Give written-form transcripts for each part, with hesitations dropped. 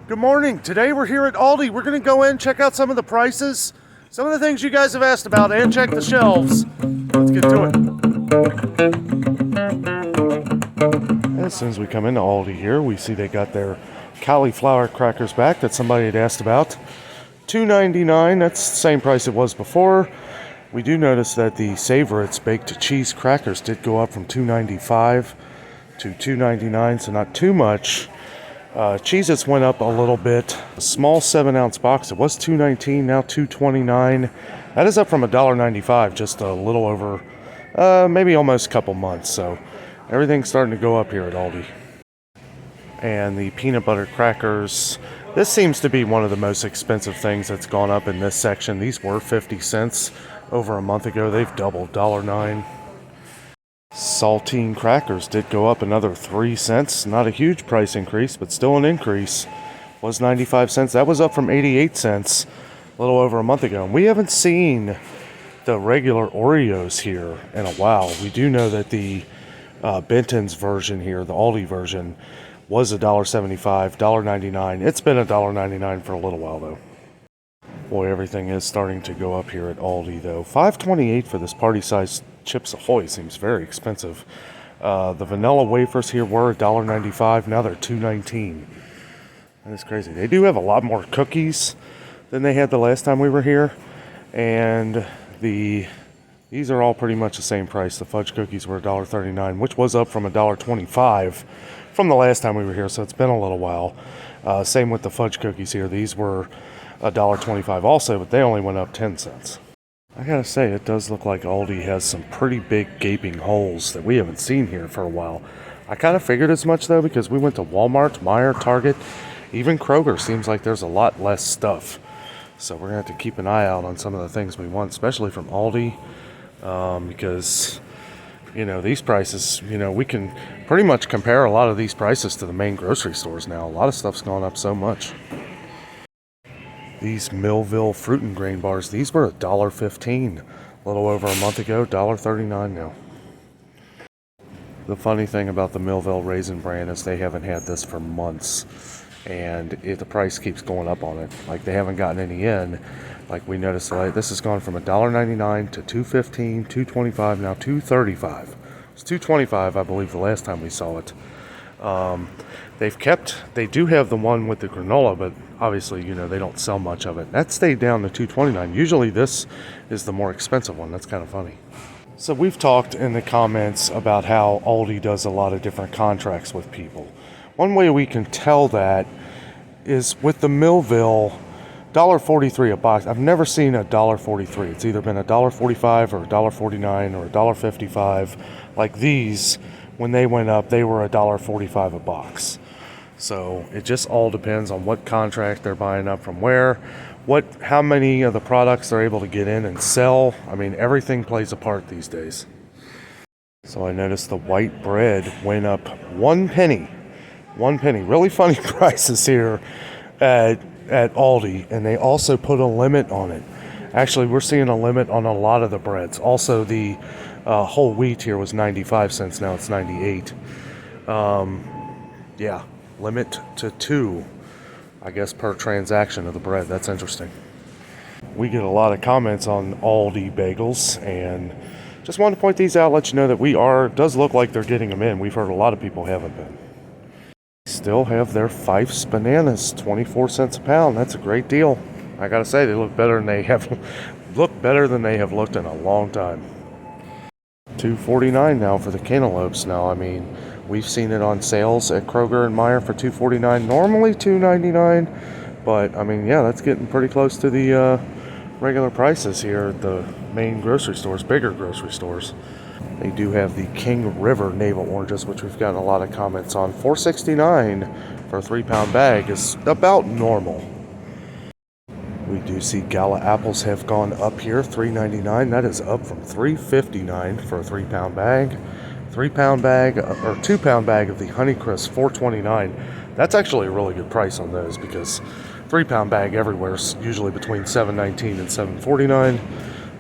Good morning. Today we're here at Aldi. We're going to go in, check out some of the prices, some of the things you guys have asked about, and check the shelves. Let's get to it. As soon as we come into Aldi here, we see they got their cauliflower crackers back that somebody had asked about. $2.99. That's the same price it was before. We do notice that the Savorites baked cheese crackers did go up from $2.95 to $2.99, so not too much. Cheez-Its went up a little bit. A small 7-ounce box, it was $2.19, now $2.29. That is up from $1.95 just a little over, maybe almost a couple months. So everything's starting to go up here at Aldi. And the peanut butter crackers, this seems to be one of the most expensive things that's gone up in this section. These were 50 cents over a month ago. They've doubled, $1.09. Saltine crackers did go up another 3 cents. Not a huge price increase, but still an increase. Was 95 cents. That was up from 88 cents a little over a month ago. And we haven't seen the regular Oreos here in a while. We do know that the Benton's version here, the Aldi version, was $1.75, $1.99. It's been $1.99 for a little while, though. Boy, everything is starting to go up here at Aldi, though. $5.28 for this party-sized Chips Ahoy seems very expensive. The vanilla wafers here were $1.95. Now they're $2.19. That is crazy. They do have a lot more cookies than they had the last time we were here. And these are all pretty much the same price. The fudge cookies were $1.39, which was up from $1.25 from the last time we were here. So it's been a little while. Same with the fudge cookies here. These were $1.25 also, but they only went up 10 cents. I gotta say, it does look like Aldi has some pretty big gaping holes that we haven't seen here for a while. I kind of figured as much, though, because we went to Walmart, Meijer, Target, even Kroger. Seems like there's a lot less stuff. So we're gonna have to keep an eye out on some of the things we want, especially from Aldi, because, you know, these prices, you know, we can pretty much compare a lot of these prices to the main grocery stores now. A lot of stuff's gone up so much. These Millville fruit and grain bars, these were $1.15 a little over a month ago, $1.39 now. The funny thing about the Millville Raisin brand is they haven't had this for months, and the price keeps going up on it. Like, they haven't gotten any in. Like, we noticed, like, this has gone from $1.99 to $2.15, $2.25, now $2.35. It was $2.25, I believe, the last time we saw it. They do have the one with the granola, but obviously, you know, they don't sell much of it. That stayed down to $2.29. Usually this is the more expensive one. That's kind of funny. So we've talked in the comments about how Aldi does a lot of different contracts with people. One way we can tell that is with the Millville, $1.43 a box. I've never seen $1.43. It's either been $1.45 or $1.49 or $1.55. Like these, when they went up, they were $1.45 a box. So it just all depends on what contract they're buying up from where, how many of the products they're able to get in and sell. I mean, everything plays a part these days. So I noticed the white bread went up 1 penny. 1 penny. Really funny prices here at Aldi, and they also put a limit on it. Actually, we're seeing a limit on a lot of the breads. Also, the whole wheat here was 95 cents. Now it's 98. Yeah. Limit to 2, I guess, per transaction of the bread. That's interesting. We get a lot of comments on Aldi bagels, and just wanted to point these out, let you know that does look like they're getting them in. We've heard a lot of people haven't been. Still have their Fife's bananas, 24 cents a pound. That's a great deal. I gotta say, they look better than they have looked in a long time. $2.49 now for the cantaloupes. Now, I mean, we've seen it on sales at Kroger and Meijer for $2.49. Normally $2.99, but I mean, yeah, that's getting pretty close to the regular prices here at the main grocery stores, bigger grocery stores. They do have the King River navel oranges, which we've gotten a lot of comments on. $4.69 for a 3-pound bag is about normal. We do see Gala apples have gone up here, $3.99. That is up from $3.59 for a 3-pound bag. 3-pound bag or 2-pound bag of the Honeycrisp, $4.29. That's actually a really good price on those, because 3-pound bag everywhere is usually between $7.19 and $7.49.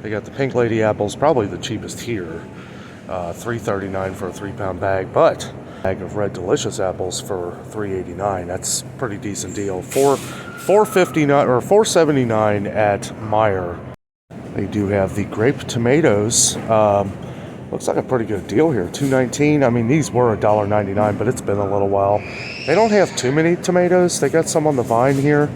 They got the Pink Lady apples, probably the cheapest here, $3.39 for a 3-pound bag. But Bag of Red Delicious apples for $3.89. That's a pretty decent deal. $4.59 or $4.79 at Meijer. They do have the grape tomatoes. Looks like a pretty good deal here. $2.19. I mean, these were $1.99, but it's been a little while. They don't have too many tomatoes. They got some on the vine here.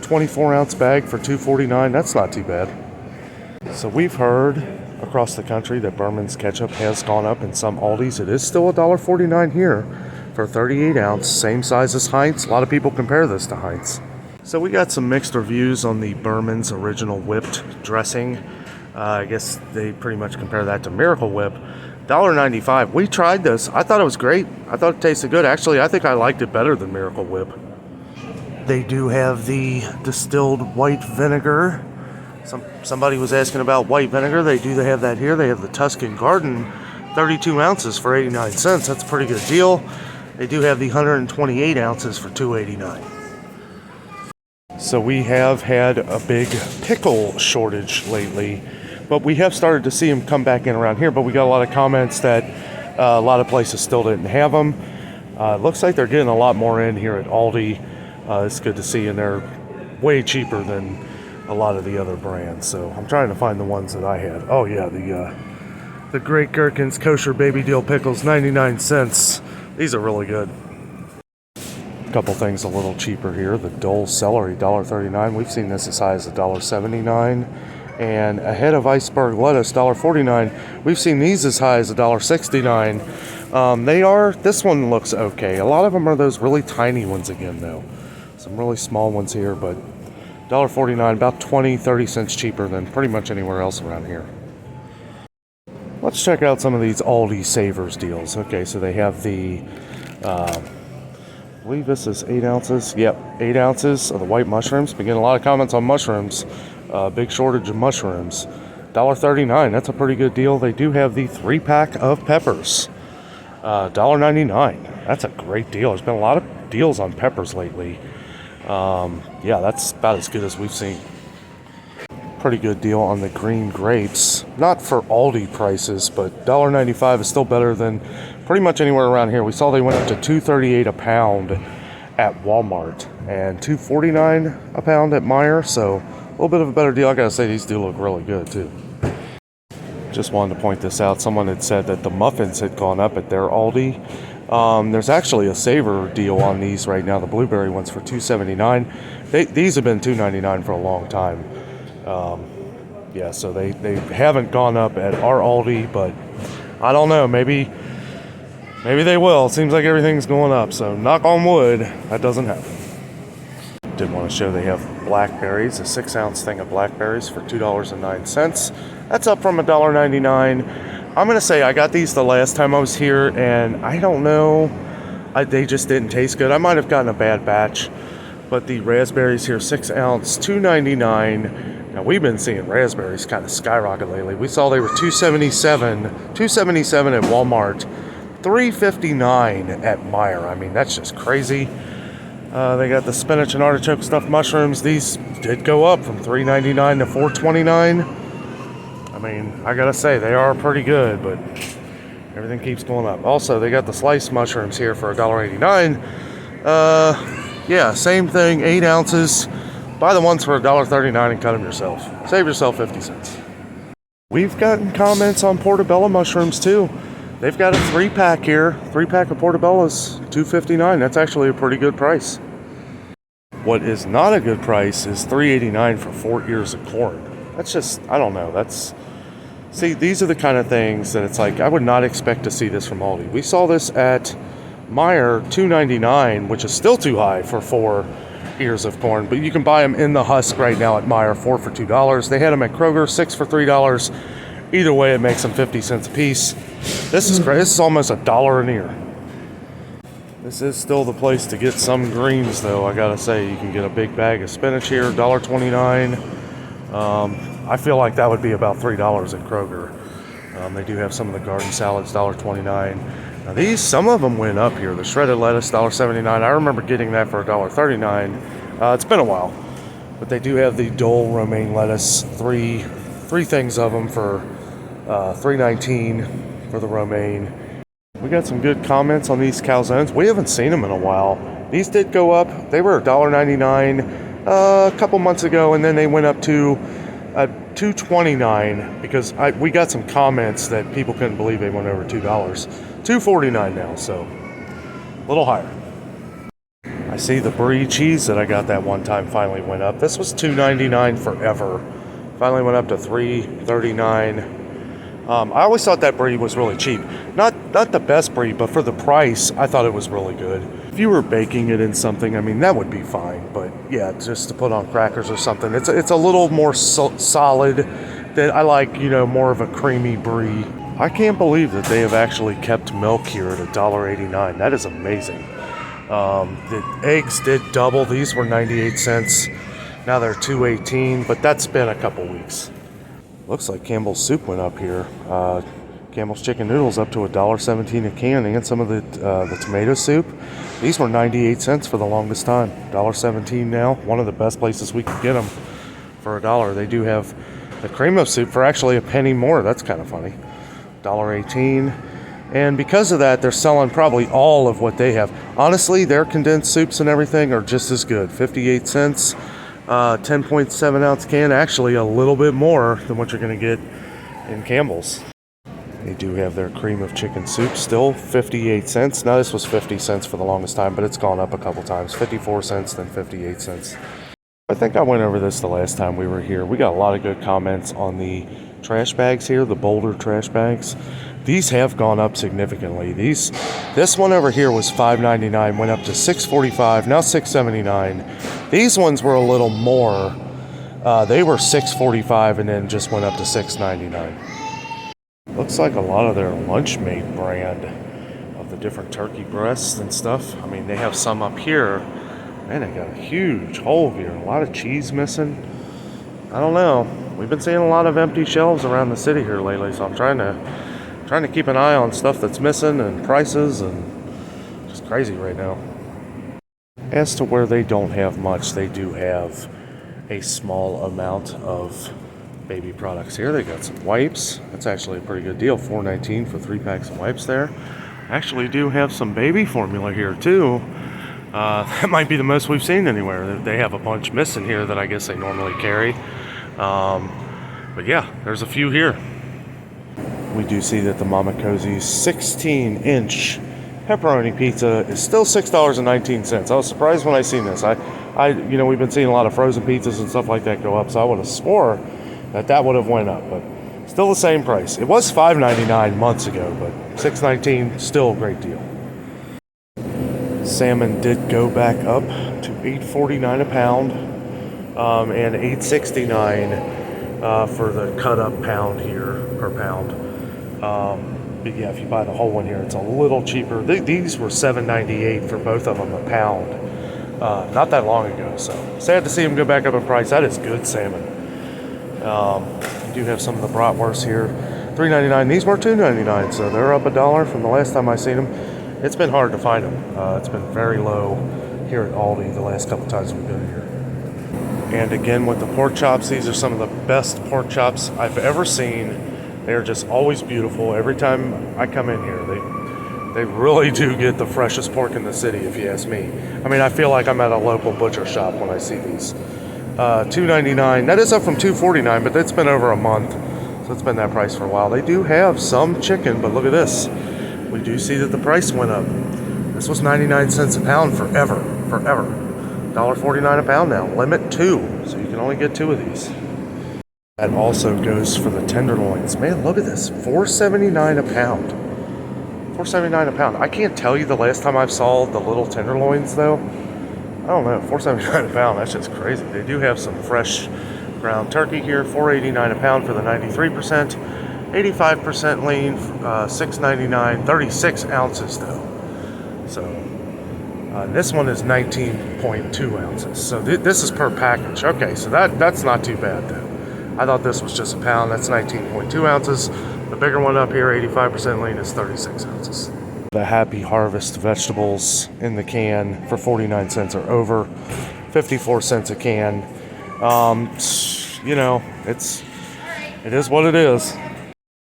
24-ounce bag for $2.49. That's not too bad. So we've heard across the country that Berman's ketchup has gone up in some Aldis. It is still $1.49 here for 38-ounce, same size as Heinz. A lot of people compare this to Heinz. So we got some mixed reviews on the Berman's original whipped dressing. I guess they pretty much compare that to Miracle Whip. $1.95. We tried this. I thought it was great. I thought it tasted good. Actually, I think I liked it better than Miracle Whip. They do have the distilled white vinegar. Somebody was asking about white vinegar. They do have that here. They have the Tuscan Garden, 32 ounces for 89 cents. That's a pretty good deal. They do have the 128 ounces for $2.89. So we have had a big pickle shortage lately, but we have started to see them come back in around here. But we got a lot of comments that a lot of places still didn't have them. It looks like they're getting a lot more in here at Aldi. It's good to see, and they're way cheaper than a lot of the other brands. So I'm trying to find the ones that I had. Oh yeah, the Great Gherkins kosher baby dill pickles, 99 cents. These are really good. A couple things a little cheaper here. The Dole celery, $1.39. We've seen this as high as $1.79. And a head of iceberg lettuce, $1.49. We've seen these as high as $1.69. This one looks okay. A lot of them are those really tiny ones again though. Some really small ones here, but $1.49, about 20-30 cents cheaper than pretty much anywhere else around here. Let's check out some of these Aldi Savers deals. Okay, so they have the, I believe this is 8 ounces. Yep, 8 ounces of the white mushrooms. Been getting a lot of comments on mushrooms. Big shortage of mushrooms. $1.39, that's a pretty good deal. They do have the 3-pack of peppers. $1.99. That's a great deal. There's been a lot of deals on peppers lately. Yeah, that's about as good as we've seen. Pretty good deal on the green grapes. Not for Aldi prices, but $1.95 is still better than pretty much anywhere around here. We saw they went up to $2.38 a pound at Walmart and $2.49 a pound at Meijer. So a little bit of a better deal. I gotta say, these do look really good too. Just wanted to point this out. Someone had said that the muffins had gone up at their Aldi. There's actually a saver deal on these right now, the blueberry ones for $2.79. These have been $2.99 for a long time. Yeah, so they haven't gone up at our Aldi, but I don't know, maybe they will. It seems like everything's going up, so knock on wood, that doesn't happen. Did want to show they have blackberries, a 6-ounce thing of blackberries for $2.09. That's up from $1.99. I'm going to say I got these the last time I was here, and I don't know, they just didn't taste good. I might have gotten a bad batch, but the raspberries here, 6-ounce, $2.99. Now, we've been seeing raspberries kind of skyrocket lately. We saw they were $2.77 at Walmart, $3.59 at Meijer. I mean, that's just crazy. They got the spinach and artichoke stuffed mushrooms. These did go up from $3.99 to $4.29. I mean, I gotta say, they are pretty good, but everything keeps going up. Also, they got the sliced mushrooms here for $1.89. Yeah, same thing, 8 ounces. Buy the ones for $1.39 and cut them yourself. Save yourself 50 cents. We've gotten comments on portobello mushrooms too. They've got a 3-pack here. 3-pack of portobellos, $2.59. That's actually a pretty good price. What is not a good price is $3.89 for 4 ears of corn. That's just, I don't know. See, these are the kind of things that it's like, I would not expect to see this from Aldi. We saw this at Meijer, $2.99, which is still too high for 4 ears of corn, but you can buy them in the husk right now at Meijer, 4 for $2. They had them at Kroger, 6 for $3. Either way, it makes them 50 cents a piece. This is crazy. This is almost $1 an ear. This is still the place to get some greens, though. I gotta say, you can get a big bag of spinach here, $1.29. I feel like that would be about $3 at Kroger. They do have some of the garden salads, $1.29. Now these, some of them went up here. The shredded lettuce, $1.79. I remember getting that for $1.39. It's been a while, but they do have the Dole romaine lettuce, three things of them for $3.19 for the romaine. We got some good comments on these calzones. We haven't seen them in a while. These did go up. They were $1.99 a couple months ago, and then they went up to $2.29 because we got some comments that people couldn't believe they went over $2. $2.49 now, so a little higher. I see the brie cheese that I got that one time finally went up. This was $2.99 forever. Finally went up to $3.39. I always thought that brie was really cheap. Not the best brie, but for the price, I thought it was really good. If you were baking it in something, I mean, that would be fine. But yeah, just to put on crackers or something, it's a little more solid. Than I like, more of a creamy brie. I can't believe that they have actually kept milk here at $1.89. That is amazing. The eggs did double. These were 98 cents. Now they're $2.18, but that's been a couple weeks. Looks like Campbell's soup went up here. Campbell's chicken noodles up to $1.17 a can, and some of the tomato soup. These were 98 cents for the longest time. $1.17 now. One of the best places we could get them for $1. They do have the cream of soup for actually a penny more. That's kind of funny. $1.18. And because of that, they're selling probably all of what they have. Honestly, their condensed soups and everything are just as good. 58 cents. 10.7 ounce can, actually a little bit more than what you're going to get in Campbell's. They do have their cream of chicken soup, still 58 cents. Now this was 50 cents for the longest time, but it's gone up a couple times. 54 cents, then 58 cents. I think I went over this the last time we were here. We got a lot of good comments on the trash bags here, the Boulder trash bags. These have gone up significantly. This one over here was $5.99, went up to $6.45, now $6.79. These ones were a little more. They were $6.45 and then just went up to $6.99. Looks like a lot of their Lunchmate brand of the different turkey breasts and stuff. I mean, they have some up here. Man, they got a huge hole here. A lot of cheese missing. I don't know. We've been seeing a lot of empty shelves around the city here lately, so I'm trying to keep an eye on stuff that's missing and prices, and just crazy right now. As to where they don't have much, they do have a small amount of baby products here. They got some wipes. That's actually a pretty good deal. $4.19 for 3 packs of wipes there. Actually do have some baby formula here too. That might be the most we've seen anywhere. They have a bunch missing here that I guess they normally carry. But yeah, there's a few here. We do see that the Mama Cozy's 16-inch pepperoni pizza is still $6.19. I was surprised when I seen this. We've been seeing a lot of frozen pizzas and stuff like that go up, so I would have swore that would have went up, but still the same price. It was $5.99 months ago, but $6.19 still a great deal. Salmon did go back up to $8.49 a pound, and $8.69 for the cut up pound here per pound. But yeah, if you buy the whole one here, it's a little cheaper. These were $7.98 for both of them a pound, not that long ago. So sad to see them go back up in price. That is good salmon. You do have some of the bratwursts here, $3.99. These were $2.99, so they're up $1 from the last time I seen them. It's been hard to find them. It's been very low here at ALDI the last couple times we've been here. And again, with the pork chops, these are some of the best pork chops I've ever seen. They're just always beautiful. Every time I come in here, they really do get the freshest pork in the city, if you ask me. I mean, I feel like I'm at a local butcher shop when I see these. $2.99. That is up from $2.49, but it's been over a month, so it's been that price for a while. They do have some chicken, but look at this. We do see that the price went up. This was 99 cents a pound forever. $1.49 a pound now. Limit 2, so you can only get 2 of these. That also goes for the tenderloins. Man, look at this. $4.79 a pound. $4.79 a pound. I can't tell you the last time I saw the little tenderloins, though. I don't know. $4.79 a pound. That's just crazy. They do have some fresh ground turkey here. $4.89 a pound for the 93%. 85% lean, $6.99, 36 ounces though. So this one is 19.2 ounces. So this is per package. Okay, so that's not too bad though. I thought this was just a pound. That's 19.2 ounces. The bigger one up here, 85% lean, is 36 ounces. The Happy Harvest vegetables in the can for 49 cents or over, 54 cents a can. It is what it is.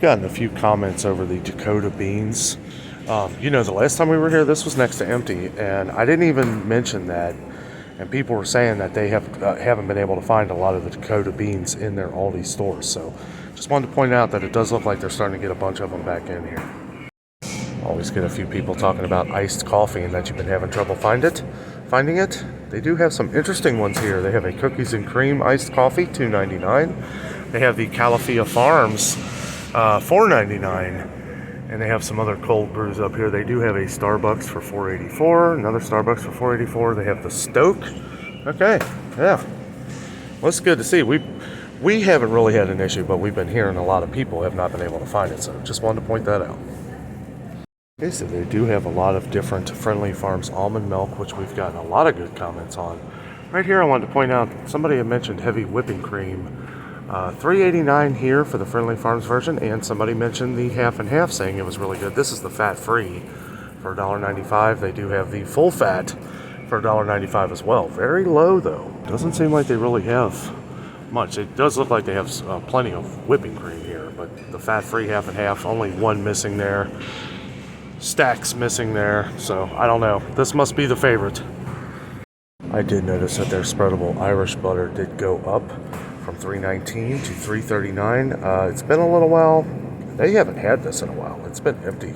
Gotten a few comments over the Dakota beans. You know, the last time we were here, this was next to empty, and I didn't even mention that. And people were saying that they haven't been able to find a lot of the Dakota beans in their Aldi stores. So just wanted to point out that it does look like they're starting to get a bunch of them back in here. Always get a few people talking about iced coffee and that you've been having trouble finding it. They do have some interesting ones here. They have a cookies and cream iced coffee, $2.99. They have the Califia Farms, $4.99. And they have some other cold brews up here. They do have a Starbucks for $4.84, another Starbucks for $4.84. They have the Stoke. Okay, yeah. Well, it's good to see. We haven't really had an issue, but we've been hearing a lot of people have not been able to find it. So just wanted to point that out. Okay, so they do have a lot of different Friendly Farms almond milk, which we've gotten a lot of good comments on. Right here, I wanted to point out, somebody had mentioned heavy whipping cream. $3.89 here for the Friendly Farms version, and somebody mentioned the half and half, saying it was really good. This is the fat-free for $1.95. They do have the full fat for $1.95 as well. Very low, though. Doesn't seem like they really have much. It does look like they have plenty of whipping cream here, but the fat-free half and half, only one missing there. Stacks missing there, so I don't know. This must be the favorite. I did notice that their spreadable Irish butter did go up from $3.19 to $3.39. It's been a little while. They haven't had this in a while. It's been empty.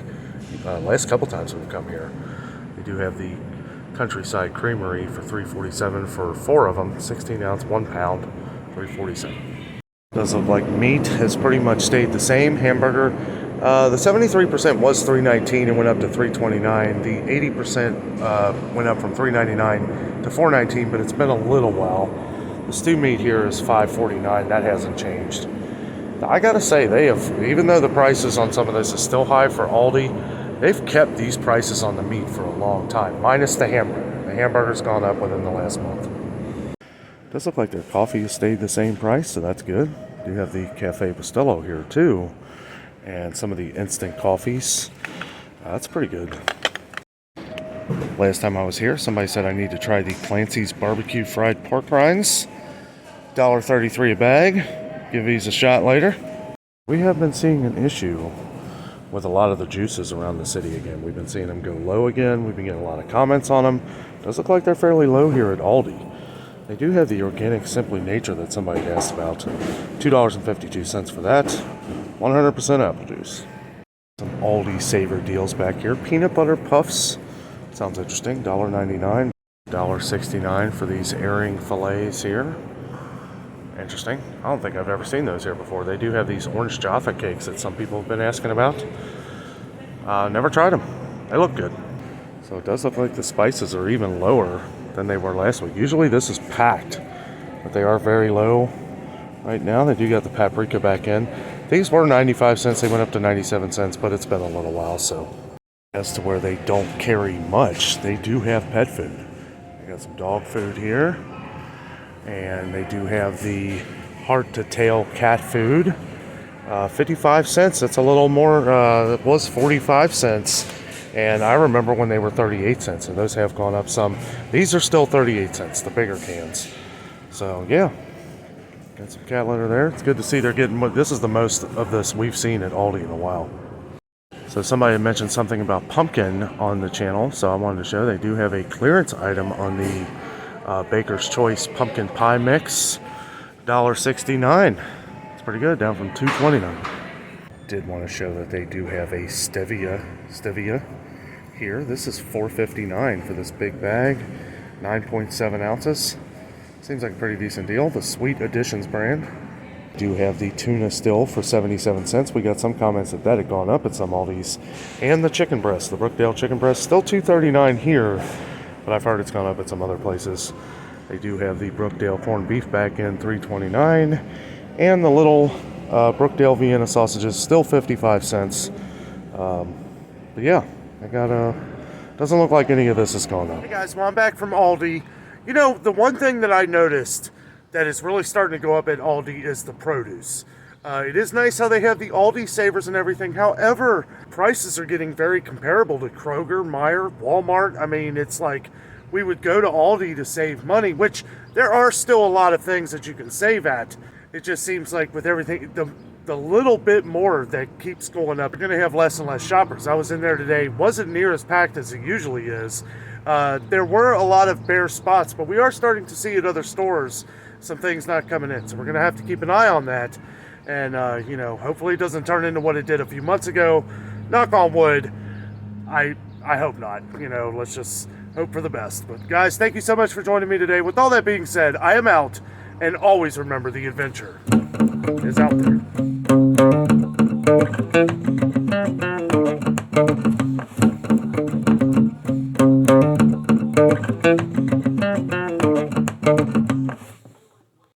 Last couple times we've come here. They do have the Countryside Creamery for $3.47 for 4 of them, 16 ounce, 1 pound, $3.47. Does look like meat has pretty much stayed the same. Hamburger, the 73% was $3.19 and went up to $3.29. The 80% went up from $3.99 to $4.19, but it's been a little while. The stew meat here is $5.49. That hasn't changed. I gotta say, they have, even though the prices on some of this is still high for Aldi, they've kept these prices on the meat for a long time, minus the hamburger. The hamburger's gone up within the last month. It does look like their coffee has stayed the same price, so that's good. They do have the Cafe Bustelo here too, and some of the instant coffees. That's pretty good. Last time I was here, somebody said I need to try the Clancy's barbecue fried pork rinds. $1.33 a bag. Give these a shot later. We have been seeing an issue with a lot of the juices around the city again. We've been seeing them go low again. We've been getting a lot of comments on them. Does look like they're fairly low here at Aldi. They do have the organic Simply Nature that somebody asked about. $2.52 for that. 100% apple juice. Some Aldi Savor deals back here. Peanut butter puffs. Sounds interesting. $1.99. $1.69 for these herring fillets here. Interesting. I don't think I've ever seen those here before. They do have these orange Jaffa cakes that some people have been asking about. Never tried them. They look good. So it does look like the spices are even lower than they were last week. Usually this is packed, but they are very low right now. They do got the paprika back in. These were 95 cents. They went up to 97 cents, but it's been a little while. So as to where they don't carry much, they do have pet food. They got some dog food here. And they do have the heart to tail cat food. 55 cents. That's a little more. It was 45 cents. And I remember when they were 38 cents. And those have gone up some. These are still 38 cents, the bigger cans. So, yeah. Got some cat litter there. It's good to see they're getting. This is the most of this we've seen at Aldi in a while. So somebody had mentioned something about pumpkin on the channel. So I wanted to show they do have a clearance item on the Baker's Choice Pumpkin Pie Mix, $1.69. It's pretty good, down from $2.29. Did want to show that they do have a stevia here. This is $4.59 for this big bag, 9.7 ounces. Seems like a pretty decent deal. The Sweet Additions brand. Do have the tuna still for 77 cents. We got some comments that had gone up at some Aldi's. And the chicken breast, the Brookdale chicken breast, still $2.39 here. But I've heard it's gone up at some other places. They do have the Brookdale corned beef back in $3.29, and the little Brookdale Vienna sausages still 55 cents. But yeah, I got doesn't look like any of this has gone up. Hey guys, well I'm back from Aldi. You know, the one thing that I noticed that is really starting to go up at Aldi is the produce. It is nice how they have the Aldi Savers and everything. However, prices are getting very comparable to Kroger, Meijer, Walmart. I mean, it's like we would go to Aldi to save money, which there are still a lot of things that you can save at. It just seems like with everything, the little bit more that keeps going up, you're going to have less and less shoppers. I was in there today, wasn't near as packed as it usually is. There were a lot of bare spots, but we are starting to see at other stores some things not coming in. So we're going to have to keep an eye on that. And, you know, hopefully it doesn't turn into what it did a few months ago. Knock on wood. I hope not. You know, let's just hope for the best. But guys, thank you so much for joining me today. With all that being said, I am out. And always remember, the adventure is out there.